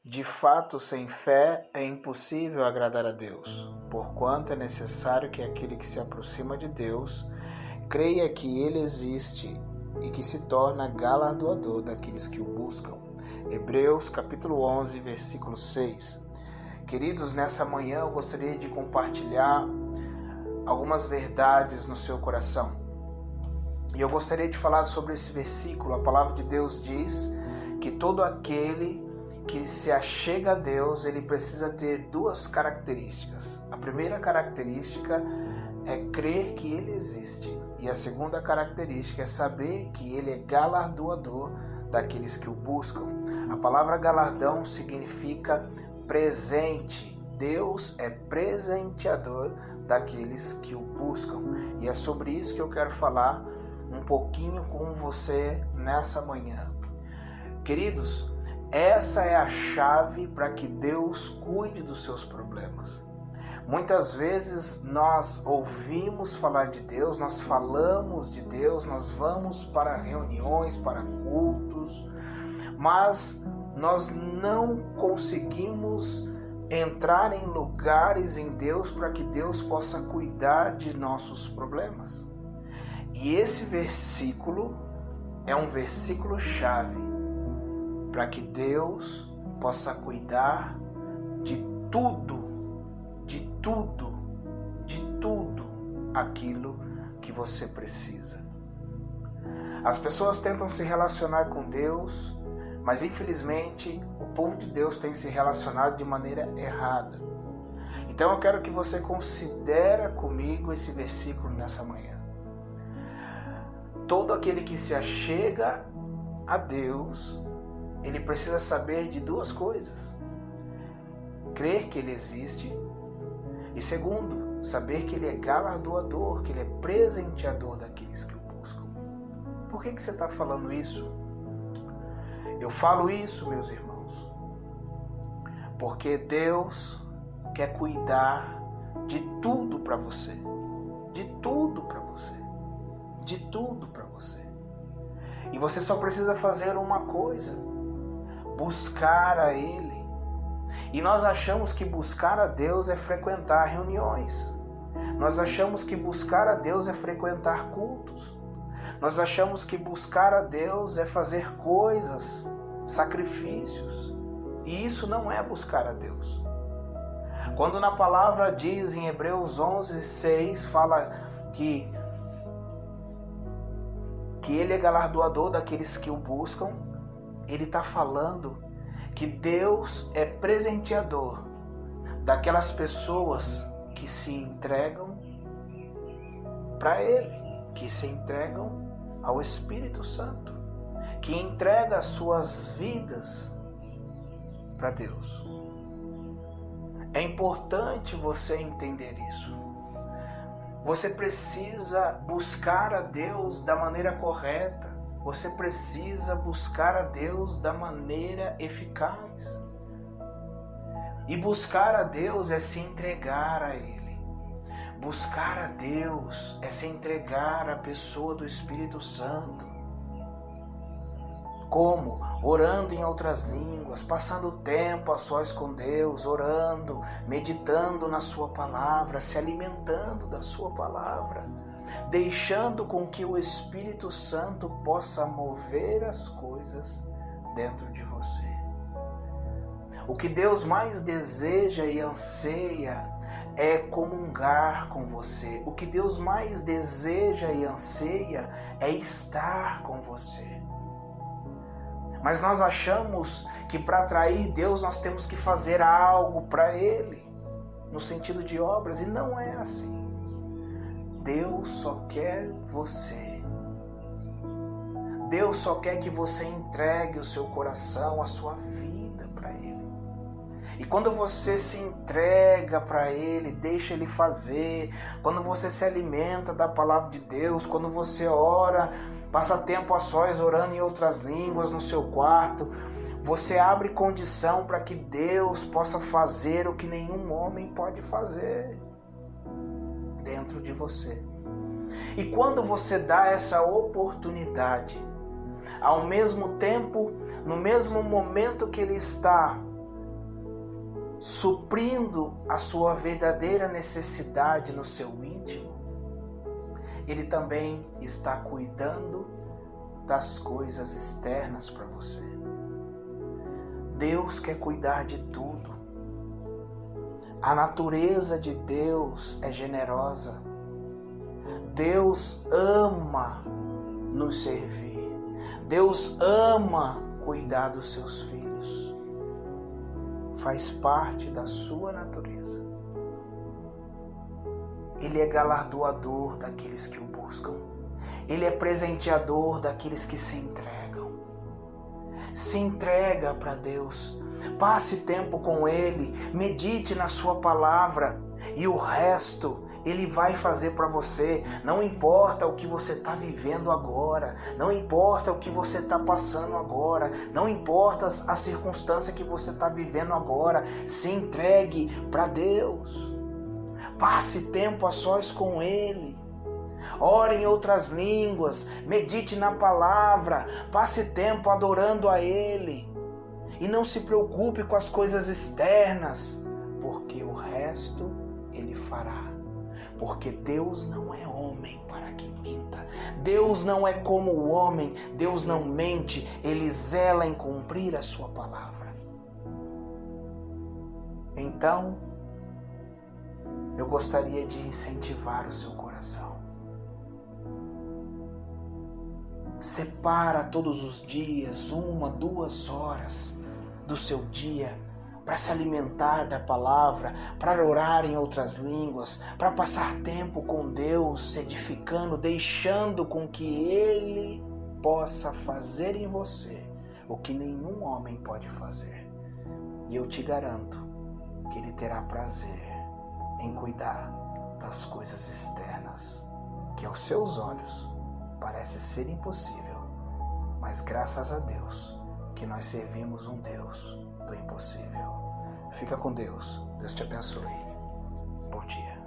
De fato, sem fé é impossível agradar a Deus, porquanto é necessário que aquele que se aproxima de Deus creia que Ele existe e que se torna galardoador daqueles que o buscam. Hebreus capítulo 11, versículo 6. Queridos, nessa manhã eu gostaria de compartilhar algumas verdades no seu coração. E eu gostaria de falar sobre esse versículo. A palavra de Deus diz que todo aquele que se achega a Deus, ele precisa ter duas características. A primeira característica é crer que Ele existe. E a segunda característica é saber que Ele é galardoador daqueles que o buscam. A palavra galardão significa presente. Deus é presenteador daqueles que o buscam. E é sobre isso que eu quero falar um pouquinho com você nessa manhã. Queridos, essa é a chave para que Deus cuide dos seus problemas. Muitas vezes nós ouvimos falar de Deus, nós falamos de Deus, nós vamos para reuniões, para cultos, mas nós não conseguimos entrar em lugares em Deus para que Deus possa cuidar de nossos problemas. E esse versículo é um versículo chave para que Deus possa cuidar de tudo aquilo que você precisa. As pessoas tentam se relacionar com Deus, mas infelizmente o povo de Deus tem se relacionado de maneira errada. Então eu quero que você considere comigo esse versículo nessa manhã. Todo aquele que se achega a Deus, ele precisa saber de duas coisas: crer que Ele existe e, segundo, saber que Ele é galardoador, que Ele é presenteador daqueles que o buscam. Por que você está falando isso? Eu falo isso, meus irmãos, porque Deus quer cuidar de tudo para você, de tudo para você, de tudo para você. E você só precisa fazer uma coisa: buscar a Ele. E nós achamos que buscar a Deus é frequentar reuniões. Nós achamos que buscar a Deus é frequentar cultos. Nós achamos que buscar a Deus é fazer coisas, sacrifícios. E isso não é buscar a Deus. Quando na palavra diz em Hebreus 11, 6, fala que Ele é galardoador daqueles que o buscam, Ele está falando que Deus é presenteador daquelas pessoas que se entregam para Ele, que se entregam ao Espírito Santo, que entrega as suas vidas para Deus. É importante você entender isso. Você precisa buscar a Deus da maneira correta. Você precisa buscar a Deus da maneira eficaz. E buscar a Deus é se entregar a Ele. Buscar a Deus é se entregar à pessoa do Espírito Santo. Como? Orando em outras línguas, passando tempo a sós com Deus, orando, meditando na Sua palavra, se alimentando da Sua palavra, deixando com que o Espírito Santo possa mover as coisas dentro de você. O que Deus mais deseja e anseia é comungar com você. O que Deus mais deseja e anseia é estar com você. Mas nós achamos que para atrair Deus nós temos que fazer algo para Ele, no sentido de obras, e não é assim. Deus só quer você. Deus só quer que você entregue o seu coração, a sua vida para Ele. E quando você se entrega para Ele, deixa Ele fazer, quando você se alimenta da palavra de Deus, quando você ora, passa tempo a sós orando em outras línguas no seu quarto, você abre condição para que Deus possa fazer o que nenhum homem pode fazer dentro de você. E quando você dá essa oportunidade, ao mesmo tempo, no mesmo momento que Ele está suprindo a sua verdadeira necessidade no seu íntimo, Ele também está cuidando das coisas externas para você. Deus quer cuidar de tudo. A natureza de Deus é generosa. Deus ama nos servir. Deus ama cuidar dos seus filhos. Faz parte da sua natureza. Ele é galardoador daqueles que o buscam. Ele é presenteador daqueles que se entregam. Se entrega para Deus. Passe tempo com Ele. Medite na sua palavra. E o resto Ele vai fazer para você. Não importa o que você está vivendo agora. Não importa o que você está passando agora. Não importa a circunstância que você está vivendo agora. Se entregue para Deus. Passe tempo a sós com Ele. Ore em outras línguas. Medite na palavra. Passe tempo adorando a Ele. E não se preocupe com as coisas externas, porque o resto Ele fará. Porque Deus não é homem para que minta. Deus não é como o homem. Deus não mente. Ele zela em cumprir a sua palavra. Então, eu gostaria de incentivar o seu coração. Separa todos os dias 1, 2 horas do seu dia para se alimentar da palavra, para orar em outras línguas, para passar tempo com Deus, se edificando, deixando com que Ele possa fazer em você o que nenhum homem pode fazer. E eu te garanto que Ele terá prazer em cuidar das coisas externas, que aos seus olhos parece ser impossível, mas graças a Deus que nós servimos um Deus do impossível. Fica com Deus. Deus te abençoe. Bom dia.